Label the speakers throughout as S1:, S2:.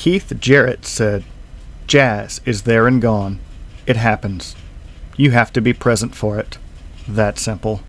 S1: Keith Jarrett said, "Jazz is there and gone. It happens. You have to be present for it. That simple."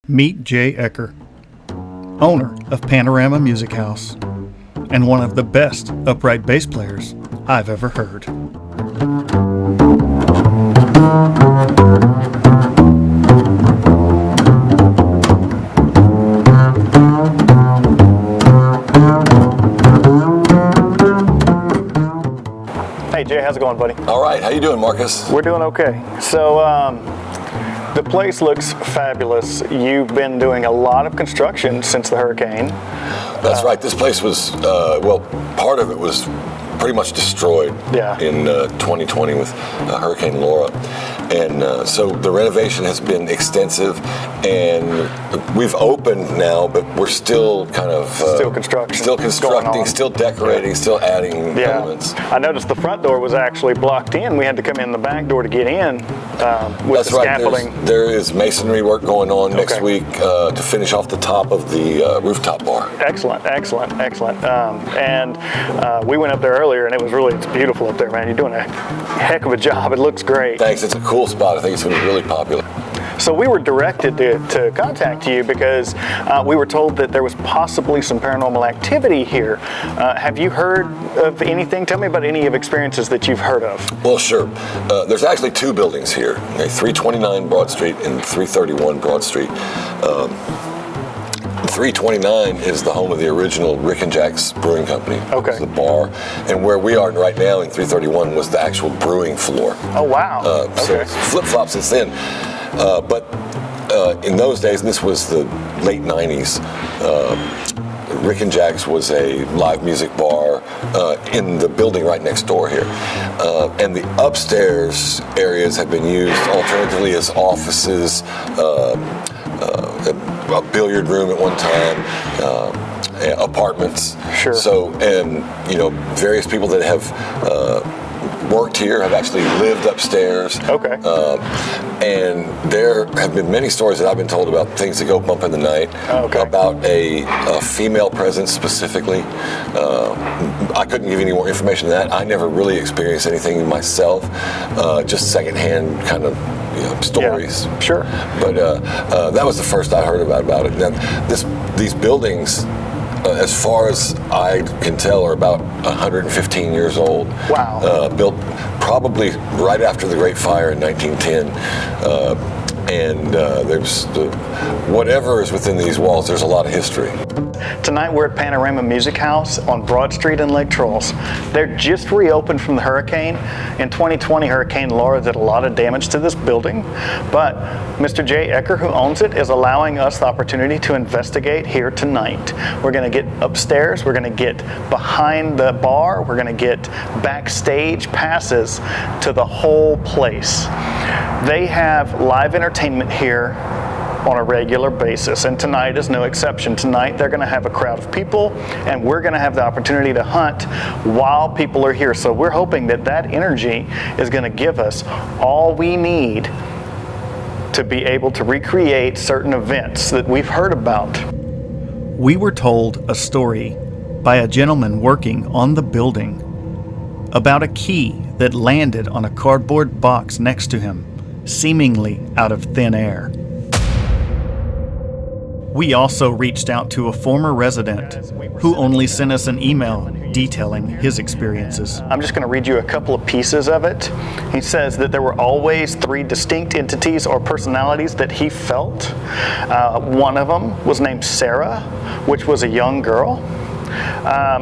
S1: Meet Jay Ecker, owner of Panorama Music House, and one of the best upright bass players I've ever heard. Hey Jay, how's it going, buddy?
S2: All right, how you doing, Marcus?
S1: We're doing okay. So, the place looks fabulous. You've been doing a lot of construction since the hurricane.
S2: That's right. This place was, well, part of it was pretty much destroyed in 2020 with Hurricane Laura. And so the renovation has been extensive, and we've opened now, but we're still kind of...
S1: still constructing,
S2: still decorating, still adding elements.
S1: I noticed the front door was actually blocked in. We had to come in the back door to get in with the scaffolding.
S2: There is masonry work going on next week to finish off the top of the rooftop bar.
S1: Excellent. And we went up there earlier, and it's beautiful up there, man. You're doing a heck of a job. It looks great.
S2: Thanks. It's a cool spot. I think it's going to be really popular.
S1: So we were directed to contact you because we were told that there was possibly some paranormal activity here. Have you heard of anything? Tell me about any of experiences that you've heard of.
S2: Well, sure. There's actually two buildings here, 329 Broad Street and 331 Broad Street. 329 is the home of the original Rick and Jack's Brewing Company.
S1: Okay.
S2: It's the bar. And where we are right now in 331 was the actual brewing floor.
S1: Oh, wow.
S2: So it's flip-flopped since then. But in those days, and this was the late 90s, Rick and Jack's was a live music bar in the building right next door here. And the upstairs areas have been used alternatively as offices, a billiard room at one time, apartments.
S1: Sure.
S2: So, and various people that have worked here have actually lived upstairs.
S1: Okay.
S2: And there have been many stories that I've been told about things that go bump in the night. About a female presence specifically. I couldn't give you any more information than that. I never really experienced anything myself. Just secondhand kind of stories.
S1: Yeah, sure.
S2: But that was the first I heard about it. Now, these buildings, as far as I can tell, are about 115 years old.
S1: Wow.
S2: Built probably right after the Great Fire in 1910. And there's whatever is within these walls, there's a lot of history.
S1: Tonight we're at Panorama Music House on Broad Street in Lake Charles. They're just reopened from the hurricane. In 2020, Hurricane Laura did a lot of damage to this building, but Mr. Jay Ecker, who owns it, is allowing us the opportunity to investigate here tonight. We're going to get upstairs, we're going to get behind the bar, we're going to get backstage passes to the whole place. They have live entertainment here on a regular basis, and tonight is no exception. Tonight they're going to have a crowd of people, and we're going to have the opportunity to hunt while people are here. So we're hoping that energy is going to give us all we need to be able to recreate certain events that we've heard about. We were told a story by a gentleman working on the building about a key that landed on a cardboard box next to him, seemingly out of thin air. We also reached out to a former resident who only sent us an email detailing his experiences. I'm just going to read you a couple of pieces of it. He says that there were always three distinct entities or personalities that he felt. One of them was named Sarah, which was a young girl.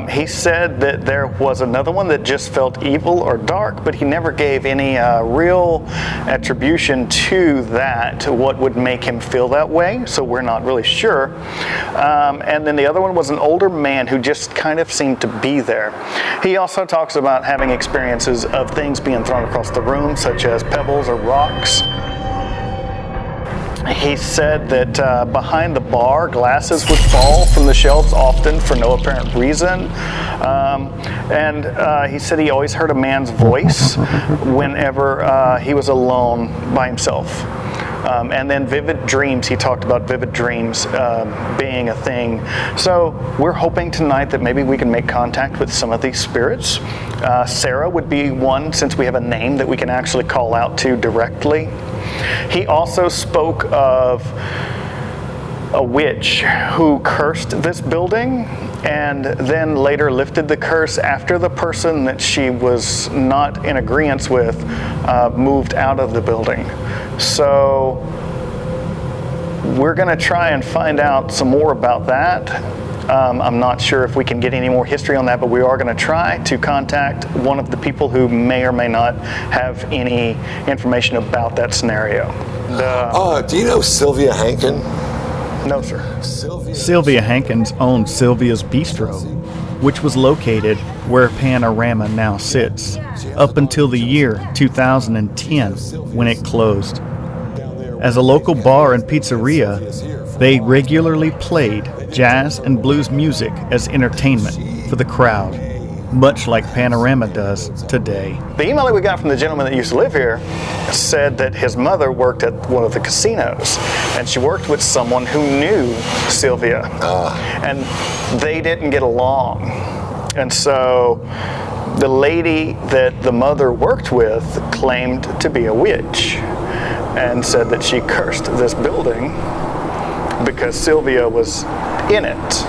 S1: He said that there was another one that just felt evil or dark, but he never gave any real attribution to that, what would make him feel that way, so we're not really sure. And then the other one was an older man who just kind of seemed to be there. He also talks about having experiences of things being thrown across the room, such as pebbles or rocks. He said that behind the bar, glasses would fall from the shelves often for no apparent reason. And he said he always heard a man's voice whenever he was alone by himself. And then vivid dreams, he talked about vivid dreams being a thing. So we're hoping tonight that maybe we can make contact with some of these spirits. Sarah would be one, since we have a name that we can actually call out to directly. He also spoke of a witch who cursed this building and then later lifted the curse after the person that she was not in agreement with moved out of the building. So we're going to try and find out some more about that. I'm not sure if we can get any more history on that, but we are going to try to contact one of the people who may or may not have any information about that scenario.
S2: Do you know Sylvia Hankin?
S1: No, sir.
S3: Sylvia Hankins owned Sylvia's Bistro, which was located where Panorama now sits, up until the year 2010 when it closed. As a local bar and pizzeria, they regularly played jazz and blues music as entertainment for the crowd, much like Panorama does today.
S1: The email that we got from the gentleman that used to live here said that his mother worked at one of the casinos, and she worked with someone who knew Sylvia, and they didn't get along. And so the lady that the mother worked with claimed to be a witch and said that she cursed this building because Sylvia was in it.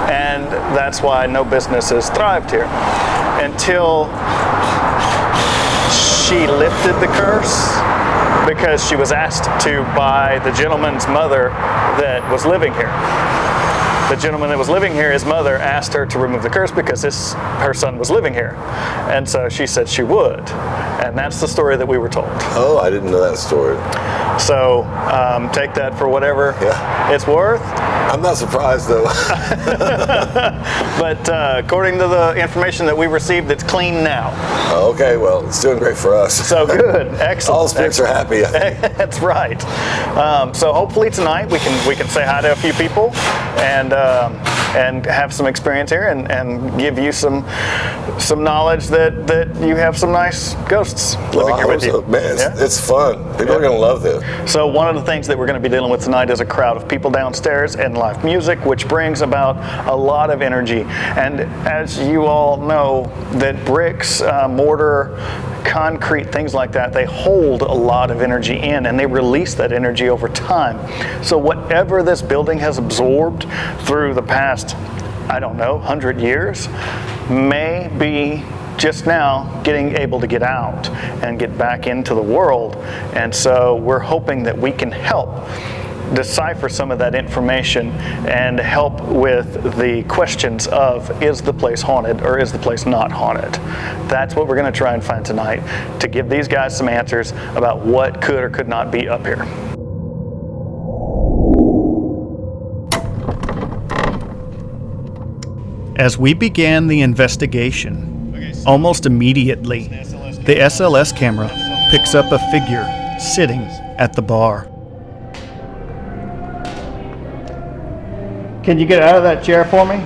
S1: And that's why no businesses thrived here until she lifted the curse, because she was asked to by the gentleman's mother that was living here. The gentleman that was living here, his mother asked her to remove the curse because her son was living here. And so she said she would. And that's the story that we were told.
S2: Oh, I didn't know that story.
S1: So take that for whatever it's worth.
S2: I'm not surprised, though.
S1: But according to the information that we received, it's clean now.
S2: Okay, well, it's doing great for us.
S1: So good, excellent.
S2: All spirits are happy, I think.
S1: That's right. So hopefully tonight we can say hi to a few people and have some experience here and give you some knowledge that you have some nice ghosts living here with you.
S2: So. Man, it's fun. People are going to love this.
S1: So one of the things that we're going to be dealing with tonight is a crowd of people downstairs and live music, which brings about a lot of energy. And as you all know, that bricks, mortar, concrete, things like that, they hold a lot of energy in and they release that energy over time. So whatever this building has absorbed through the past, 100 years, may be just now getting able to get out and get back into the world. And so we're hoping that we can help decipher some of that information and help with the questions of, is the place haunted or is the place not haunted? That's what we're going to try and find tonight, to give these guys some answers about what could or could not be up here.
S3: As we began the investigation, almost immediately, the SLS camera picks up a figure sitting at the bar.
S1: Can you get out of that chair for me?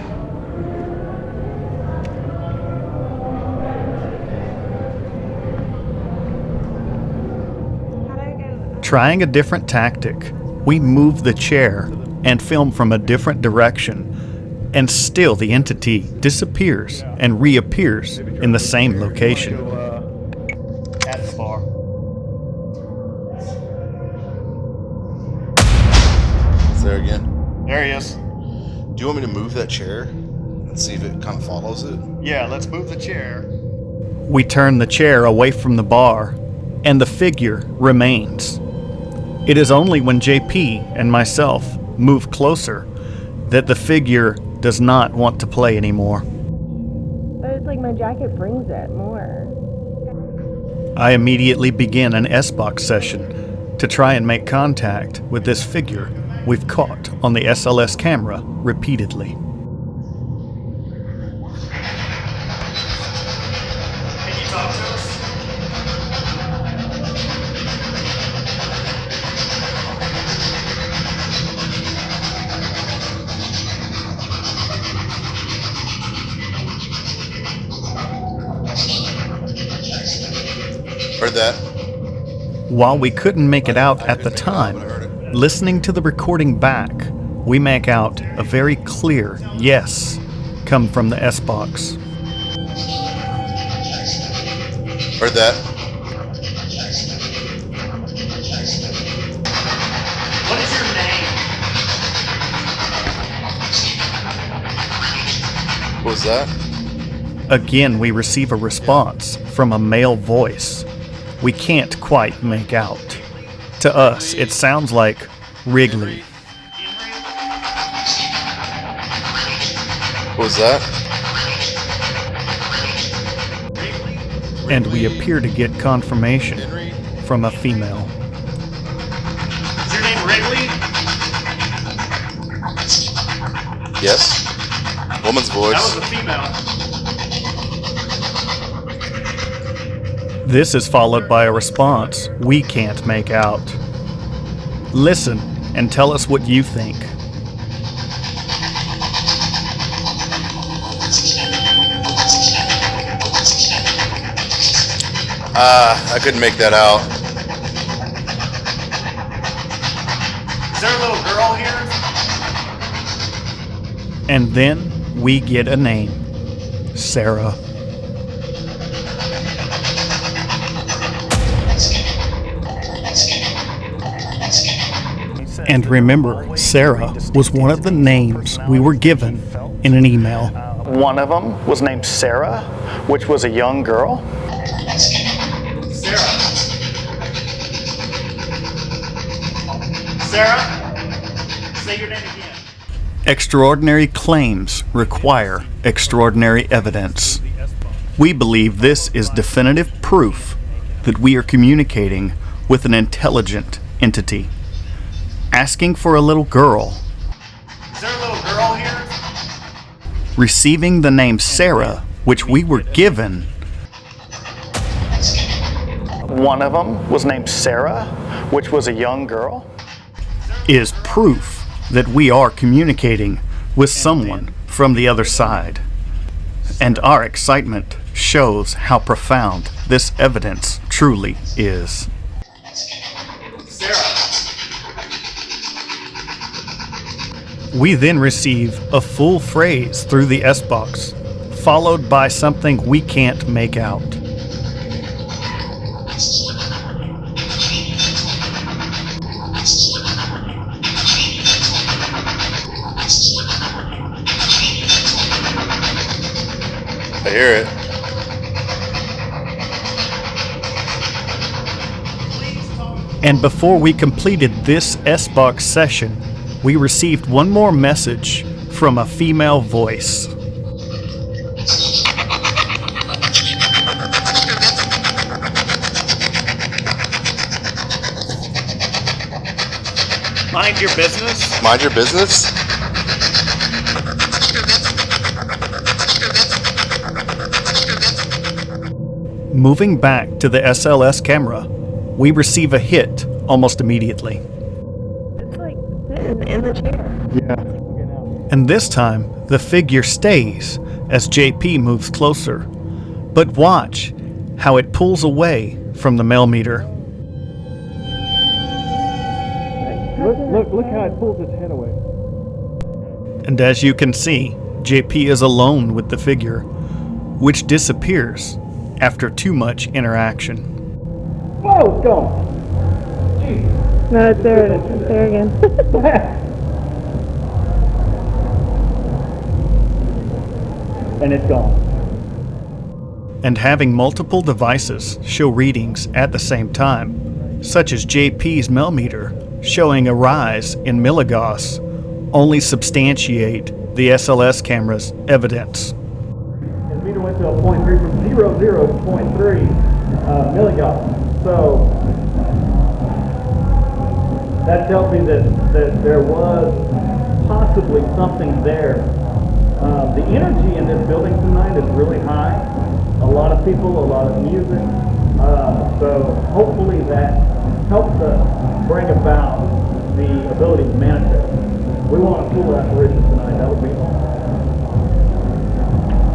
S3: Trying a different tactic, we move the chair and film from a different direction, and still the entity disappears and reappears in the same location.
S1: At the bar.
S4: Is there again?
S1: There he is.
S4: Do you want me to move that chair and see if it kind of follows it?
S1: Yeah, let's move the chair.
S3: We turn the chair away from the bar, and the figure remains. It is only when JP and myself move closer that the figure does not want to play anymore.
S5: But it's like my jacket brings it more.
S3: I immediately begin an S-Box session to try and make contact with this figure we've caught on the SLS camera repeatedly.
S4: Heard that?
S3: While we couldn't make it out at the time, listening to the recording back, we make out a very clear yes come from the S-Box.
S4: Heard that?
S1: What is your name?
S4: What was that?
S3: Again, we receive a response from a male voice. We can't quite make out. To us, it sounds like Wrigley.
S4: What was that?
S3: And we appear to get confirmation from a female.
S1: Is your name Wrigley?
S4: Yes. Woman's voice.
S1: That was a female.
S3: This is followed by a response we can't make out. Listen and tell us what you think.
S4: I couldn't make that out.
S1: Is there a little girl here?
S3: And then we get a name. Sarah. And remember, Sarah was one of the names we were given in an email.
S1: One of them was named Sarah, which was a young girl. Sarah. Sarah, say your name again.
S3: Extraordinary claims require extraordinary evidence. We believe this is definitive proof that we are communicating with an intelligent entity. Asking for a little girl.
S1: Is there a little girl here?
S3: Receiving the name Sarah, which we were given.
S1: One of them was named Sarah, which was a young girl.
S3: Is proof that we are communicating with someone from the other side. And our excitement shows how profound this evidence truly is.
S1: Sarah.
S3: We then receive a full phrase through the S-Box, followed by something we can't make out.
S4: I hear it.
S3: And before we completed this S-Box session, we received one more message from a female voice.
S1: Mind your business.
S4: Mind your business?
S3: Moving back to the SLS camera, we receive a hit almost immediately.
S5: It's like sitting in the chair.
S3: And this time, the figure stays as JP moves closer. But watch how it pulls away from the millimeter.
S6: Look how it pulls its head away.
S3: And as you can see, JP is alone with the figure, which disappears after too much interaction.
S6: Whoa, it's gone.
S5: No, it's there. It's there again.
S6: And it's gone.
S3: And having multiple devices show readings at the same time, such as JP's millimeter showing a rise in milligauss, only substantiate the SLS camera's evidence.
S6: And the meter went to a 0.3 from 0, 0 to 0.3 milligauss. So that tells me that there was possibly something there. The energy in this building tonight is really high. A lot of people, a lot of music. So hopefully that helps us bring about the ability to manifest. We want a full apparition tonight. That would be awesome.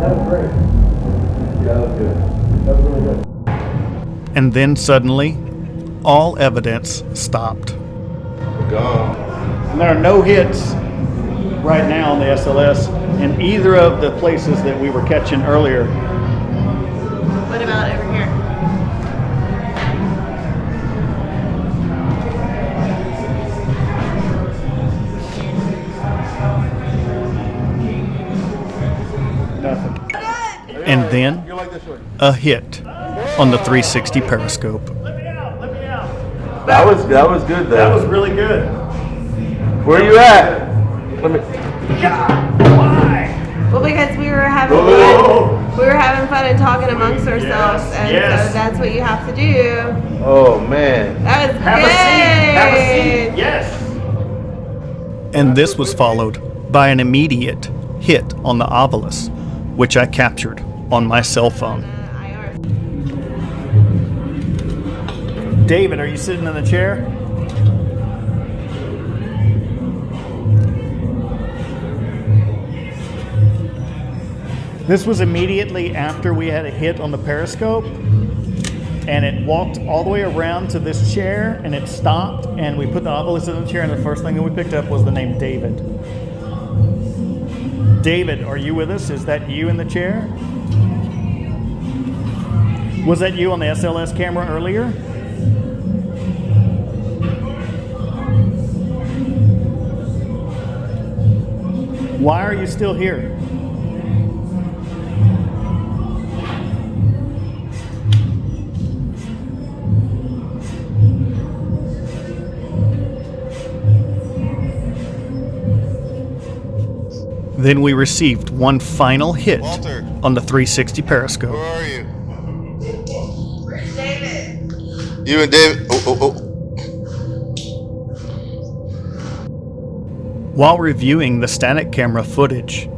S6: That was great. Yeah, that was good. That was really good.
S3: And then suddenly, all evidence stopped.
S4: Gone.
S6: And there are no hits right now on the SLS in either of the places that we were catching earlier.
S5: What about over here?
S6: Nothing.
S3: And then, a hit on the 360 periscope.
S6: Let me out. Let me out.
S7: That was good though.
S6: That was really good.
S7: Where you at? Let me.
S6: God, why?
S5: Well, because we were having
S6: Whoa.
S5: fun. We were having fun and talking amongst ourselves, and
S6: yes.
S5: so that's what you have to do.
S7: Oh man.
S5: That was
S6: Have
S5: good.
S6: a seat. Have a seat. Yes.
S3: And this was followed by an immediate hit on the ovilus, which I captured on my cell phone.
S6: David, are you sitting in the chair? This was immediately after we had a hit on the periscope, and it walked all the way around to this chair, and it stopped, and we put the ovilus in the chair, and the first thing that we picked up was the name David. David, are you with us? Is that you in the chair? Was that you on the SLS camera earlier? Why are you still here?
S3: Then we received one final hit
S4: Walter.
S3: on the 360 periscope.
S4: Where are you?
S5: Where's David?
S4: You and David. Oh.
S3: While reviewing the static camera footage,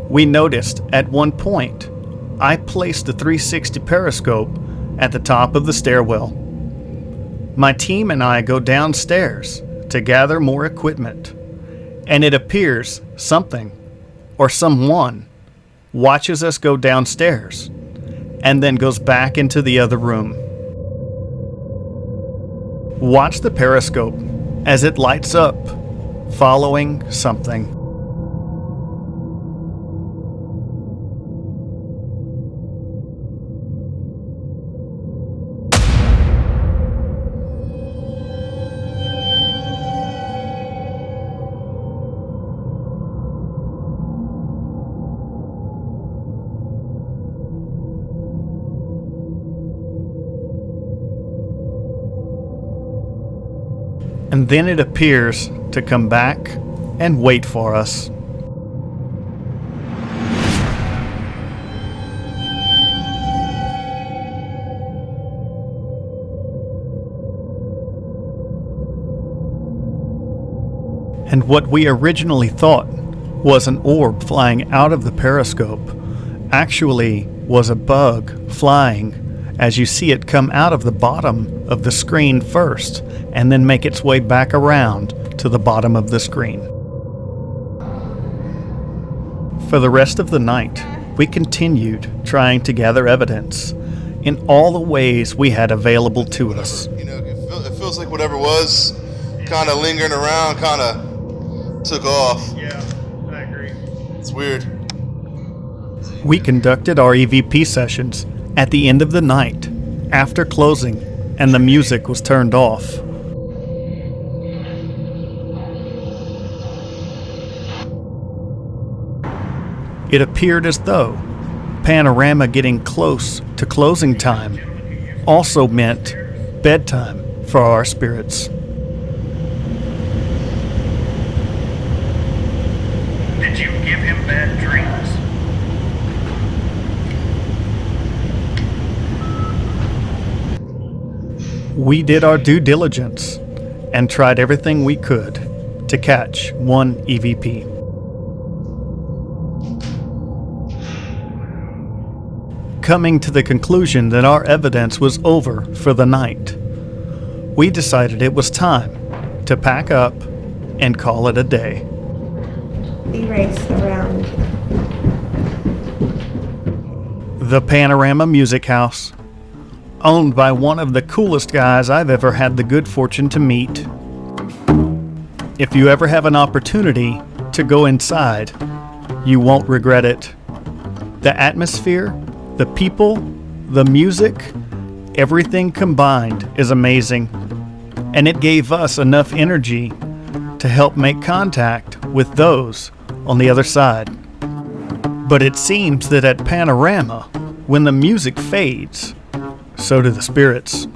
S3: we noticed at one point I placed the 360 periscope at the top of the stairwell. My team and I go downstairs to gather more equipment, and it appears something or someone watches us go downstairs and then goes back into the other room. Watch the periscope as it lights up, following something. And then it appears to come back and wait for us. And what we originally thought was an orb flying out of the periscope actually was a bug flying as you see it come out of the bottom of the screen first and then make its way back around to the bottom of the screen. For the rest of the night, we continued trying to gather evidence in all the ways we had available to us.
S4: You know, it feels like whatever was kind of lingering around kind of took off.
S6: Yeah, I agree.
S4: It's weird.
S3: We conducted our EVP sessions at the end of the night, after closing, and the music was turned off. It appeared as though Panorama getting close to closing time also meant bedtime for our spirits. you give him bad dreams? We did our due diligence and tried everything we could to catch one EVP. Coming to the conclusion that our evidence was over for the night, we decided it was time to pack up and call it a day.
S5: Erase around.
S3: The Panorama Music House, owned by one of the coolest guys I've ever had the good fortune to meet. If you ever have an opportunity to go inside, you won't regret it. The atmosphere, the people, the music, everything combined is amazing, and it gave us enough energy to help make contact with those on the other side. But it seems that at Panorama, when the music fades, so do the spirits.